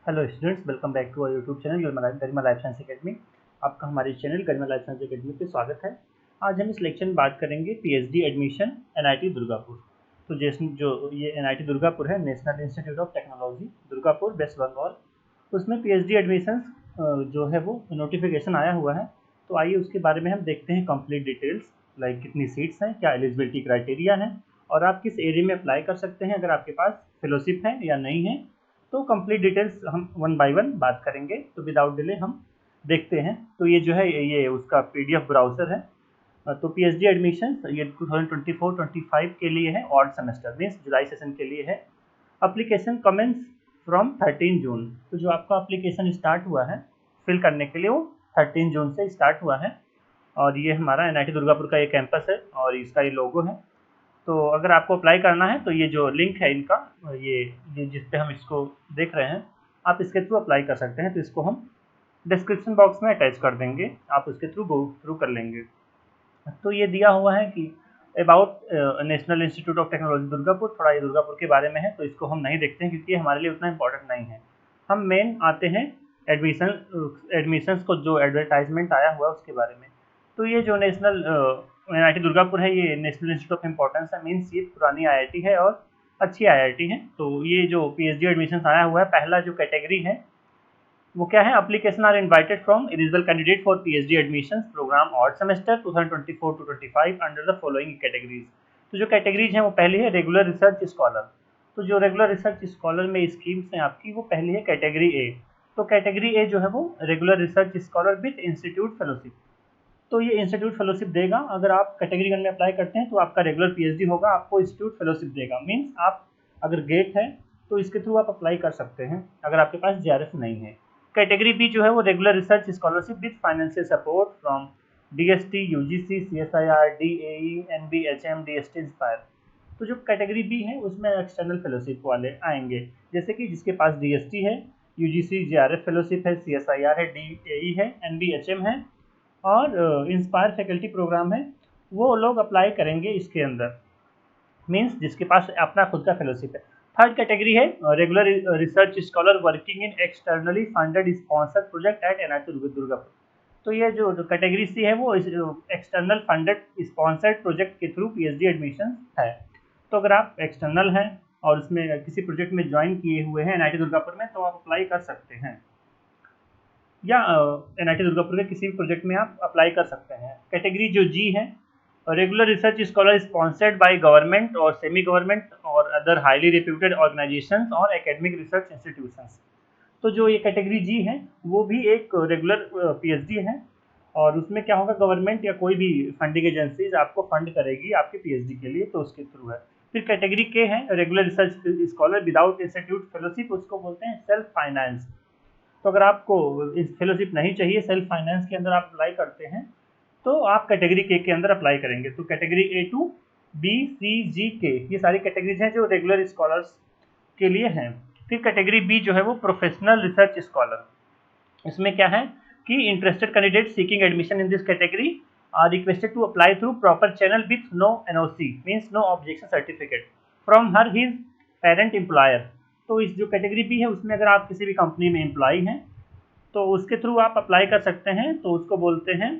Hello students, welcome back to our YouTube channel Garima life science academy. आपका हमारे channel Garima life science academy पे स्वागत है। आज हम इस लेक्चर में बात करेंगे पीएचडी एडमिशन एनआईटी दुर्गापुर। तो जैसे जो ये एनआईटी दुर्गापुर है, national institute of technology Durgapur, West Bengal, उसमें पीएचडी एडमिशन जो है वो नोटिफिकेशन आया हुआ है। तो आइए उसके बारे में हम देखते हैं कंप्लीट डिटेल्स, लाइक कितनी सीट्स हैं, क्या एलिजिबिलिटी क्राइटेरिया है और आप किस एरिया में अप्लाई कर सकते हैं अगर आपके पास फेलोशिप है या नहीं है। तो कंप्लीट डिटेल्स हम वन बाय वन बात करेंगे। तो विदाउट डिले हम देखते हैं। तो ये जो है ये उसका पीडीएफ ब्राउज़र है। तो पीएचडी एडमिशन ये 2024-25 के लिए है, ऑड सेमेस्टर मीन्स जुलाई सेशन के लिए है। अप्लीकेशन कमेंस फ्रॉम 13 जून। तो जो आपका अप्लीकेशन स्टार्ट हुआ है फिल करने के लिए वो 13 जून से स्टार्ट हुआ है। और ये हमारा एनआईटी दुर्गापुर का ये कैंपस है और इसका ये लोगो है। तो अगर आपको अप्लाई करना है तो ये जो लिंक है इनका, ये जिस पे हम इसको देख रहे हैं, आप इसके थ्रू अप्लाई कर सकते हैं। तो इसको हम डिस्क्रिप्शन बॉक्स में अटैच कर देंगे, आप उसके थ्रू गो थ्रू कर लेंगे। तो ये दिया हुआ है कि about national institute of technology Durgapur, थोड़ा ये दुर्गापुर के बारे में है, तो इसको हम नहीं देखते हैं क्योंकि ये हमारे लिए उतना इंपॉर्टेंट नहीं है। हम मेन आते हैं एडमिशन्स को, जो एडवर्टाइजमेंट आया हुआ है उसके बारे में। तो ये जो नेशनल एनआईटी दुर्गापुर है, ये नेशनल इंस्टीट्यूट ऑफ इम्पोर्टेंस है, मीन्स ये पुरानी आईआईटी है और अच्छी आईआईटी है। तो ये जो पीएचडी एडमिशन आया हुआ है, पहला जो कैटेगरी है वो क्या है, application are invited from eligible candidate for PhD admission program odd semester 2024-25 under the following categories. तो जो कैटेगरीज हैं वो पहली है रेगुलर रिसर्च स्कॉलर। तो जो रेगुलर रिसर्च स्कॉलर में स्कीम्स हैं आपकी, वो पहली है कैटेगरी ए। तो कैटेगरी ए जो है वो regular research scholar with institute fellowship. तो ये इंस्टीट्यूट फेलोशिप देगा। अगर आप कैटेगरी 1 में अप्लाई करते हैं तो आपका रेगुलर पीएचडी होगा, आपको इंस्टीट्यूट फेलोशिप देगा। मीन्स आप अगर गेट है तो इसके थ्रू आप अप्लाई कर सकते हैं अगर आपके पास जेआरएफ नहीं है। कैटेगरी बी जो है वो regular research scholarship with financial support from DST, UGC, CSIR, DAE, NBHM, DST, inspire. तो जो कैटेगरी बी है उसमें एक्सटर्नल फेलोशिप वाले आएंगे, जैसे कि जिसके पास डीएसटी है, यूजीसी जेआरएफ फेलोशिप है, सीएसआईआर है, डीएई है, एनबीएचएम है और इंस्पायर फैकल्टी प्रोग्राम है, वो लोग अप्लाई करेंगे इसके अंदर। मीन्स जिसके पास अपना खुद का फेलोशिप है। थर्ड कैटेगरी है regular research scholar working in externally funded sponsor project at NIT Durgapur. तो ये जो कैटेगरी सी है वो एक्सटर्नल फंडेड स्पॉन्सर्ड प्रोजेक्ट के थ्रू पीएचडी एडमिशन है। तो अगर आप एक्सटर्नल हैं और उसमें किसी प्रोजेक्ट में ज्वाइन किए हुए हैं एनआईटी दुर्गापुर में, तो आप अप्लाई कर सकते हैं, या एनआईटी दुर्गापुर के किसी भी प्रोजेक्ट में आप अप्लाई कर सकते हैं। कैटेगरी जो जी है, regular research scholar sponsored by government और सेमी गवर्नमेंट और अदर हाईली रेप्यूटेड ऑर्गेनाइजेशंस और एकेडमिक रिसर्च इंस्टीट्यूशंस। तो जो ये कैटेगरी जी है वो भी एक रेगुलर पीएचडी है और उसमें क्या होगा, गवर्नमेंट या कोई भी फंडिंग एजेंसीज आपको फंड करेगी आपके पीएचडी के लिए, तो उसके थ्रू है। फिर कैटेगरी के है regular research scholar without institute fellowship, उसको बोलते हैं सेल्फ फाइनेंस। तो अगर आपको इस फेलोशिप नहीं चाहिए, सेल्फ फाइनेंस के अंदर आप अप्लाई करते हैं, तो आप कैटेगरी के अंदर अप्लाई करेंगे। तो category A to B C G के, ये सारी कैटेगरीज हैं जो रेगुलर स्कॉलर्स के लिए हैं। फिर कैटेगरी बी जो है वो प्रोफेशनल रिसर्च स्कॉलर। इसमें क्या है कि interested candidate seeking admission in this category are requested to apply through proper channel with no NOC means no objection certificate from her his parent employer. तो इस जो कैटेगरी बी है उसमें अगर आप किसी भी कंपनी में एम्प्लॉई हैं तो उसके थ्रू आप अप्लाई कर सकते हैं। तो उसको बोलते हैं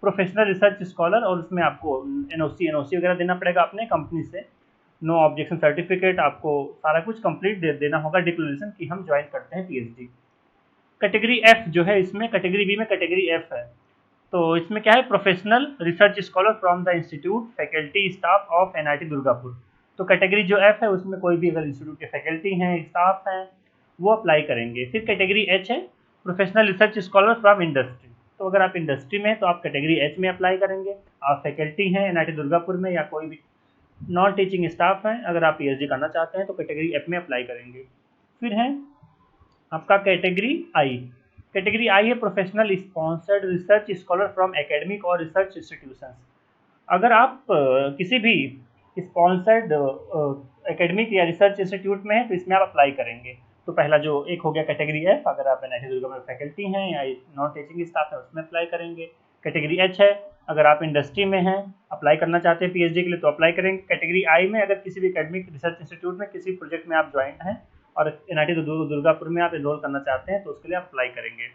प्रोफेशनल रिसर्च स्कॉलर और उसमें आपको एनओसी वगैरह देना पड़ेगा अपने कंपनी से, नो ऑब्जेक्शन सर्टिफिकेट, आपको सारा कुछ कंप्लीट देना होगा, डिक्लेरेशन कि हम ज्वाइन करते हैं पीएचडी। कैटेगरी एफ जो है, इसमें कैटेगरी बी में कैटेगरी एफ है। तो इसमें क्या है, professional research scholar from the institute faculty staff of NIT Durgapur. तो कैटेगरी जो एफ है उसमें कोई भी अगर इंस्टीट्यूट के फैकल्टी हैं, स्टाफ हैं, वो अप्लाई करेंगे। फिर कैटेगरी एच है professional research scholar from industry. तो अगर आप इंडस्ट्री में हैं तो आप कैटेगरी एच में अप्लाई करेंगे। आप फैकल्टी हैं एनआईटी दुर्गापुर में या कोई भी नॉन टीचिंग स्टाफ हैं, अगर आप पीएचडी करना चाहते हैं तो कैटेगरी एफ में अप्लाई करेंगे। फिर है आपका कैटेगरी आई। कैटेगरी आई है professional sponsored research scholar from academic और रिसर्च इंस्टीट्यूशंस। अगर आप किसी भी स्पॉन्सर्ड एकेडमिक या रिसर्च इंस्टीट्यूट में हैं तो इसमें आप अप्लाई करेंगे। तो पहला जो एक हो गया कैटेगरी एफ, अगर आप एनआईटी दुर्गा में फैकल्टी हैं या नॉन टीचिंग स्टाफ है उसमें अप्लाई करेंगे। कैटेगरी एच है अगर आप इंडस्ट्री में हैं, अप्लाई करना चाहते हैं पीएचडी के लिए तो अप्लाई करेंगे। कैटेगरी आई में अगर किसी भी एकेडमिक रिसर्च इंस्टीट्यूट में किसी प्रोजेक्ट में आप ज्वाइन हैं और NIT दुर्गापुर में आप एनरोल करना चाहते हैं तो उसके लिए आप अप्लाई करेंगे।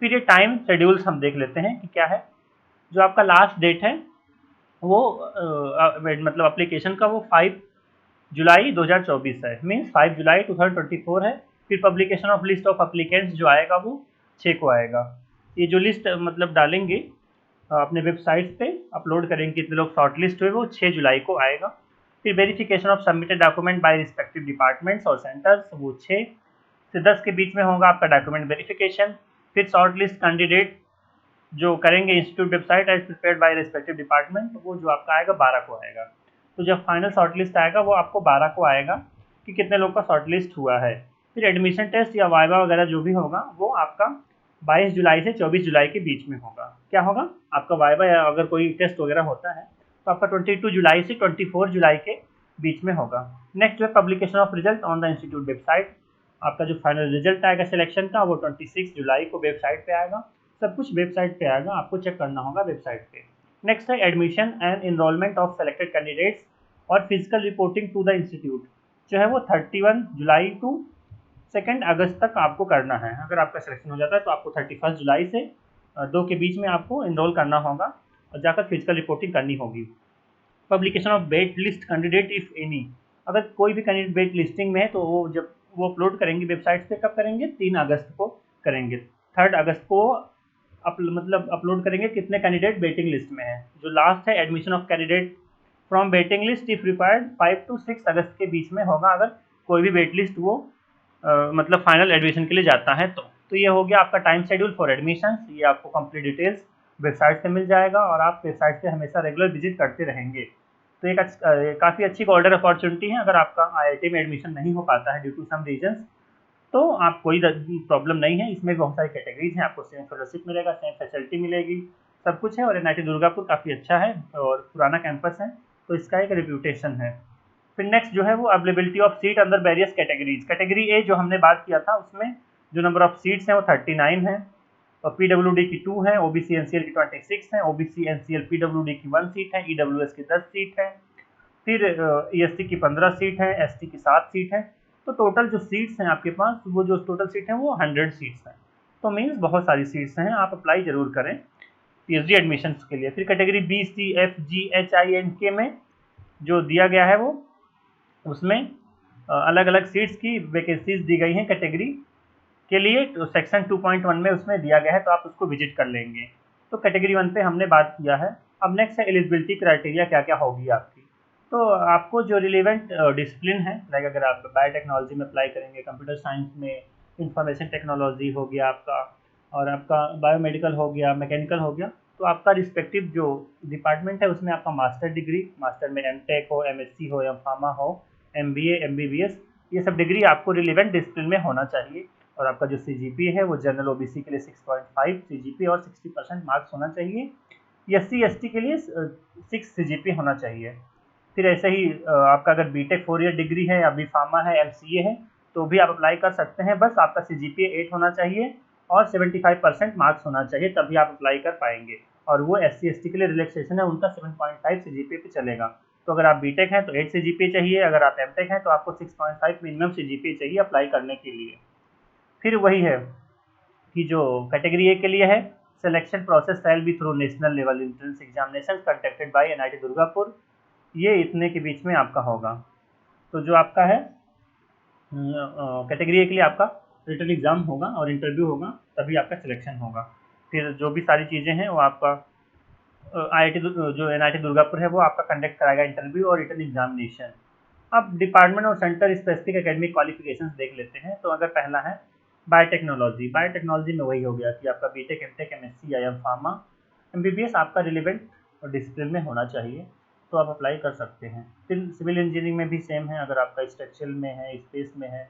फिर ये टाइम शेड्यूल्स हम देख लेते हैं कि क्या है। जो आपका लास्ट डेट है वो मतलब एप्लीकेशन का वो 5 जुलाई 2024 है, मीन्स 5 जुलाई 2024 है। फिर publication of list of applicants जो आएगा वो 6 को आएगा। ये जो लिस्ट मतलब डालेंगे अपने वेबसाइट पे अपलोड करेंगे कितने लोग शॉर्ट लिस्ट हुए वो 6 जुलाई को आएगा। फिर verification of submitted document by respective departments और सेंटर्स वो 6 से 10 के बीच में होगा आपका डॉक्यूमेंट वेरिफिकेशन। फिर शॉर्ट लिस्ट कैंडिडेट जो करेंगे institute website as prepared by respective department, वो जो आपका आएगा 12 को आएगा। तो जब फाइनल शॉर्ट लिस्ट आएगा वो आपको 12 को आएगा कि कितने लोग का शॉर्ट लिस्ट हुआ है। फिर एडमिशन टेस्ट या वाइवा वगैरह जो भी होगा वो आपका 22 जुलाई से 24 जुलाई के बीच में होगा। क्या होगा आपका वाइवा या अगर कोई टेस्ट वगैरह होता है तो आपका 22 जुलाई से 24 जुलाई के बीच में होगा। नेक्स्ट जो है publication of result on the institute website. आपका जो फाइनल रिजल्ट आएगा सिलेक्शन का वो 26 जुलाई को वेबसाइट पे आएगा। सब कुछ वेबसाइट पे आएगा, आपको चेक करना होगा वेबसाइट पे। नेक्स्ट है admission and enrolment of selected candidates और physical reporting to the institute जो है वो 31 जुलाई टू 2 अगस्त तक आपको करना है। अगर आपका सिलेक्शन हो जाता है तो आपको 31 जुलाई से 2 के बीच में आपको इनरोल करना होगा और जाकर फिजिकल रिपोर्टिंग करनी होगी। Publication of wait list candidate if any, अगर कोई भी कैंडिडेट वेट लिस्टिंग में है तो वो जब वो अपलोड करेंगे वेबसाइट पे कब करेंगे 3 अगस्त को करेंगे। 3 अगस्त को मतलब अपलोड करेंगे कितने कैंडिडेट वेटिंग लिस्ट में है। जो लास्ट है admission of candidate from waiting list if required 5 to 6 अगस्त के बीच में होगा अगर कोई भी वेट लिस्ट वो मतलब फाइनल एडमिशन के लिए जाता है तो ये हो गया आपका टाइम शेड्यूल फॉर एडमिशन। ये आपको कंप्लीट डिटेल्स वेबसाइट से मिल जाएगा और आप वेबसाइट से हमेशा रेगुलर विजिट करते रहेंगे। तो एक काफ़ी अच्छी गोल्डन अपॉर्चुनिटी है। अगर आपका IIT में एडमिशन नहीं हो पाता है ड्यू टू सम रीजन्स तो आप कोई प्रॉब्लम नहीं है। इसमें बहुत सारी कैटेगरीज हैं, आपको सेम फेलोशिप मिलेगा, सेम फैसिलिटी मिलेगी, सब कुछ है। और NIT दुर्गापुर काफ़ी अच्छा है और पुराना कैंपस है तो इसका एक रेप्यूटेशन है। फिर नेक्स्ट जो है वो अवेलेबिलिटी ऑफ सीट अंदर वेरियस कैटेगरीज। कैटेगरी ए जो हमने बात किया था उसमें जो नंबर ऑफ सीट्स हैं वो 39 है और PWD की 2 है, OBC NCL की 26 है, OBC NCL PWD की 1 सीट है, EWS की 10 सीट है, फिर EST की 15 सीट है, ST की 7 सीट है। तो टोटल जो सीट्स हैं आपके पास वो जो टोटल सीट हैं वो 100 सीट्स हैं। तो मीन्स बहुत सारी सीट्स हैं, आप अप्लाई जरूर करें PhD एडमिशन्स के लिए। फिर category B, C, F, G, H, I and K में जो दिया गया है वो उसमें अलग अलग सीट्स की वैकेंसीज दी गई हैं कैटेगरी के लिए। तो सेक्शन 2.1 में उसमें दिया गया है तो आप उसको विजिट कर लेंगे। तो कैटेगरी 1 पे हमने बात किया है। अब नेक्स्ट है एलिजिबिलिटी क्राइटेरिया क्या क्या होगी आपकी। तो आपको जो रिलेवेंट डिसिप्लिन है, लाइक अगर आप बायोटेक्नोलॉजी में अप्लाई करेंगे, कंप्यूटर साइंस में इंफॉर्मेशन टेक्नोलॉजी हो गया आपका, और आपका बायोमेडिकल हो गया, मैकेनिकल हो गया, तो आपका रिस्पेक्टिव जो डिपार्टमेंट है उसमें आपका मास्टर डिग्री, मास्टर में MTech हो, MSc हो या फार्मा हो, MBA, MBBS, ये सब डिग्री आपको रिलेवेंट डिसिप्लिन में होना चाहिए। और आपका जो CGPA है वो जनरल OBC के लिए 6.5 CGPA और 60% मार्क्स होना चाहिए। SC ST के लिए 6 CGPA होना चाहिए। फिर ऐसे ही आपका अगर BTech 4 ईयर डिग्री है, अभी फार्मा है, MCA है, तो भी आप अप्लाई कर सकते हैं। बस आपका CGPA 8 होना चाहिए और 75% मार्क्स होना चाहिए, तभी आप अप्लाई कर पाएंगे। और वो SC ST के लिए रिलैक्सेशन है, उनका 7.5 CGPA पे चलेगा। तो अगर आप BTech हैं तो 8 CGPA चाहिए, अगर आप MTech हैं तो आपको 6.5 मिनिमम CGPA चाहिए अप्लाई करने के लिए। फिर वही है कि जो कैटेगरी ए के लिए है, selection process shall be through national level entrance examination conducted by NIT Durgapur, ये इतने के बीच में आपका होगा। तो जो आपका है कैटेगरी ए के लिए आपका रिटन एग्जाम होगा और इंटरव्यू होगा, तभी आपका सिलेक्शन होगा। फिर जो भी सारी चीज़ें हैं वो आपका IIT जो NIT दुर्गापुर है वो आपका कंडक्ट कराएगा इंटरव्यू और रिटन एग्जामिनेशन। अब डिपार्टमेंट और सेंटर स्पेसिफिक एकेडमिक क्वालिफिकेशंस देख लेते हैं। तो अगर पहला है बायोटेक्नोलॉजी, बायोटेक्नोलॉजी में वही हो गया कि आपका BTech, MTech, MSc या फार्मा, MBBS आपका रिलेवेंट डिसिप्लिन में होना चाहिए, तो आप अप्लाई कर सकते हैं। फिर सिविल इंजीनियरिंग में भी सेम है, अगर आपका स्ट्रक्चरल में है, स्पेस में है,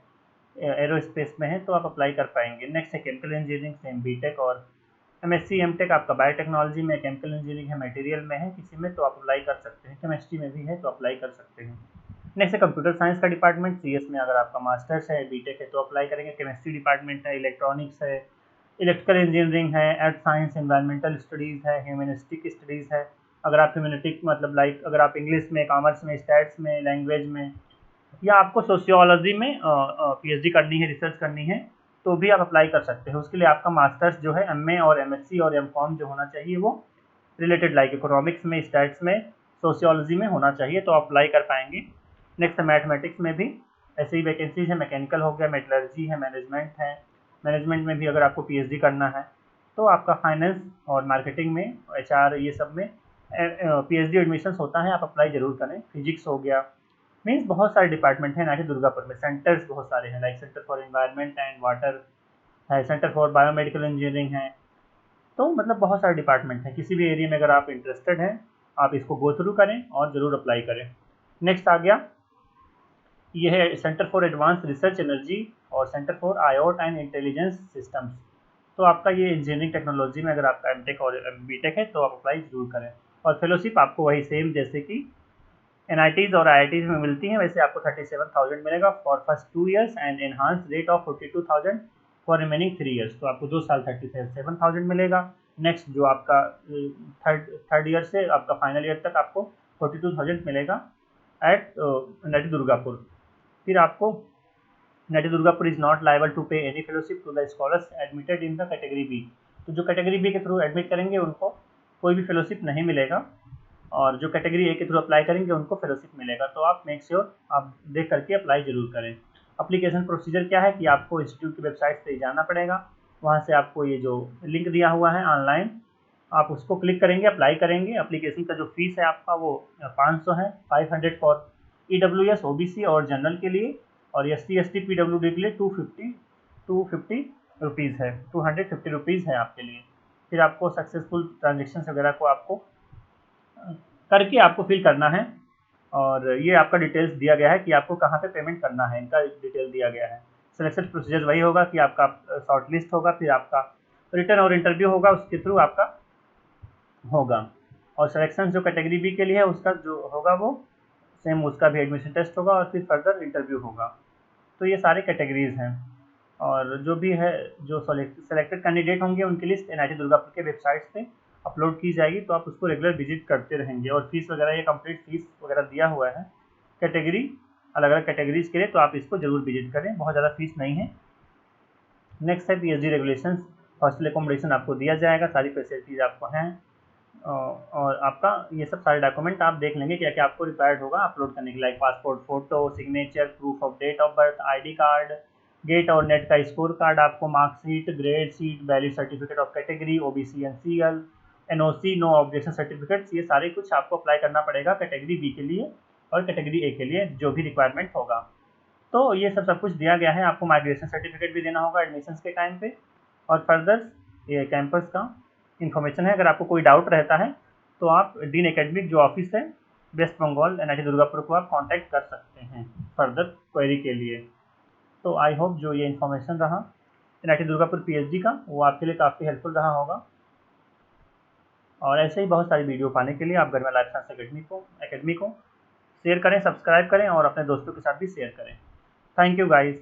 एरोस्पेस में है तो आप अप्लाई कर पाएंगे। नेक्स्ट है केमिकल इंजीनियरिंग, सेम BTech और MSc MTech आपका बायोटेक्नोलॉजी में, केमिकल इंजीनियरिंग है, मटेरियल में है किसी में तो आप अप्लाई कर सकते हैं, केमिस्ट्री में भी है तो अप्लाई कर सकते हैं। नेक्स्ट है कंप्यूटर साइंस का डिपार्टमेंट, CS में अगर आपका मास्टर्स है, BTech है तो अप्लाई करेंगे। केमिस्ट्री डिपार्टमेंट है, इलेक्ट्रॉनिक्स है, इलेक्ट्रिकल इंजीनियरिंग है, अर्थ साइंस, एनवायरमेंटल स्टडीज़ है, ह्यूमनिस्टिक स्टडीज़ है। अगर आप ह्यूमनिस्टिक मतलब लाइक अगर आप इंग्लिश में, कॉमर्स में, स्टैट्स में, लैंग्वेज में या आपको सोशियोलॉजी में पीएचडी करनी है, रिसर्च करनी है, तो भी आप अप्लाई कर सकते हैं। उसके लिए आपका मास्टर्स जो है एमए और एमएससी और एमकॉम जो होना चाहिए वो रिलेटेड लाइक इकोनॉमिक्स में, स्टैट्स में, सोशियोलॉजी में होना चाहिए, तो अप्लाई कर पाएंगे। नेक्स्ट मैथमेटिक्स में भी ऐसे ही वैकेंसीज है, मैकेनिकल हो गया, मेटलर्जी है, मैनेजमेंट है। मैनेजमेंट में भी अगर आपको पीएचडी करना है तो आपका फाइनेंस और मार्केटिंग में, एचआर, ये सब में पीएचडी एडमिशन्स होता है, आप अप्लाई जरूर करें। फिजिक्स हो गया, मीन्स बहुत सारे डिपार्टमेंट हैं NIT दुर्गापुर में। सेंटर्स बहुत सारे हैं, like centre for environment and water है, सेंटर फॉर बायोमेडिकल इंजीनियरिंग है। तो मतलब बहुत सारे डिपार्टमेंट हैं। किसी भी एरिया में अगर आप इंटरेस्टेड हैं, आप इसको गो थ्रू करें और ज़रूर अप्लाई करें। नेक्स्ट आ गया, ये है centre for advance research energy और centre for IoT and intelligence systems. तो आपका ये इंजीनियरिंग टेक्नोलॉजी में अगर आपका एमटेक और बीटेक है तो आप अप्लाई जरूर करें। और फेलोशिप आपको वही सेम जैसे कि NITs और IITs में मिलती हैं, वैसे आपको 37,000 मिलेगा for first 2 years and enhance rate of 42,000 for remaining 3 years. तो आपको 2 साल 37,000 मिलेगा। नेक्स्ट जो आपका थर्ड ईयर से आपका फाइनल ईयर तक आपको 42,000 मिलेगा एट NIT दुर्गापुर। फिर आपको NIT Durgapur is not liable to pay any fellowship to the scholars admitted in the category B. तो जो कैटेगरी बी के थ्रू एडमिट करेंगे उनको कोई भी फेलोशिप नहीं मिलेगा, और जो कैटेगरी ए के थ्रू अप्लाई करेंगे उनको फेलोशिप मिलेगा। तो आप मेक श्योर आप देख करके अप्लाई जरूर करें। अप्लीकेशन प्रोसीजर क्या है कि आपको इंस्टीट्यूट की वेबसाइट पे जाना पड़ेगा, वहाँ से आपको ये जो लिंक दिया हुआ है ऑनलाइन, आप उसको क्लिक करेंगे, अप्लाई करेंगे। एप्लीकेशन का जो फीस है आपका वो 500 है, 500 फॉर EWS OBC और जनरल के लिए, और SC ST PWD के लिए 250 रुपीज़ है, 250 रुपीज़ है आपके लिए। फिर आपको सक्सेसफुल ट्रांजेक्शन वगैरह को आपको करके आपको फिल करना है, और ये आपका डिटेल्स दिया गया है कि आपको कहाँ पे पेमेंट करना है, इनका डिटेल दिया गया है। सिलेक्शन प्रोसीजर वही होगा कि आपका शॉर्ट लिस्ट होगा, फिर आपका रिटर्न और इंटरव्यू होगा, उसके थ्रू आपका होगा। और सिलेक्शन जो कैटेगरी बी के लिए है उसका जो होगा वो सेम, उसका भी एडमिशन टेस्ट होगा और फिर फर्दर इंटरव्यू होगा। तो ये सारे कैटेगरीज हैं, और जो भी है जो सेलेक्टेड कैंडिडेट होंगे उनकी लिस्ट NIT दुर्गापुर के वेबसाइट्स पे अपलोड की जाएगी, तो आप उसको रेगुलर विजिट करते रहेंगे। और फीस वगैरह ये कंप्लीट फीस वगैरह दिया हुआ है कैटेगरी, अलग अलग कैटेगरीज के लिए, तो आप इसको जरूर विजिट करें, बहुत ज़्यादा फीस नहीं है। नेक्स्ट है PhD रेगुलेशंस। हॉस्टल एकोमोडेशन आपको दिया जाएगा, सारी फैसिलिटीज़ आपको हैं, और आपका ये सब सारे डॉक्यूमेंट आप देख लेंगे क्या क्या आपको रिक्वायर्ड होगा अपलोड करने के लिए, like passport photo, signature, proof of date of birth, ID card, GATE और नेट का स्कोर कार्ड, आपको marksheet, grade sheet, valid certificate of category, OBC NCL, NOC no objection certificates, ये सारे कुछ आपको अप्लाई करना पड़ेगा कैटेगरी बी के लिए और कैटेगरी ए के लिए जो भी रिक्वायरमेंट होगा। तो ये सब कुछ दिया गया है। आपको माइग्रेशन सर्टिफिकेट भी देना होगा एडमिशन्स के टाइम पे, और फर्दर ये कैंपस का इन्फॉर्मेशन है। अगर आपको कोई डाउट रहता है तो आप डीन एकेडमिक जो ऑफिस है वेस्ट बंगाल NIT दुर्गापुर को आप कांटेक्ट कर सकते हैं फर्दर क्वेरी के लिए। तो आई होप जो ये इन्फॉर्मेशन रहा NIT दुर्गापुर PhD का वो आपके लिए काफ़ी हेल्पफुल रहा होगा। और ऐसे ही बहुत सारी वीडियो पाने के लिए आप गरिमा लाइफ साइंस एकेडमी को शेयर करें, सब्सक्राइब करें और अपने दोस्तों के साथ भी शेयर करें। Thank you guys.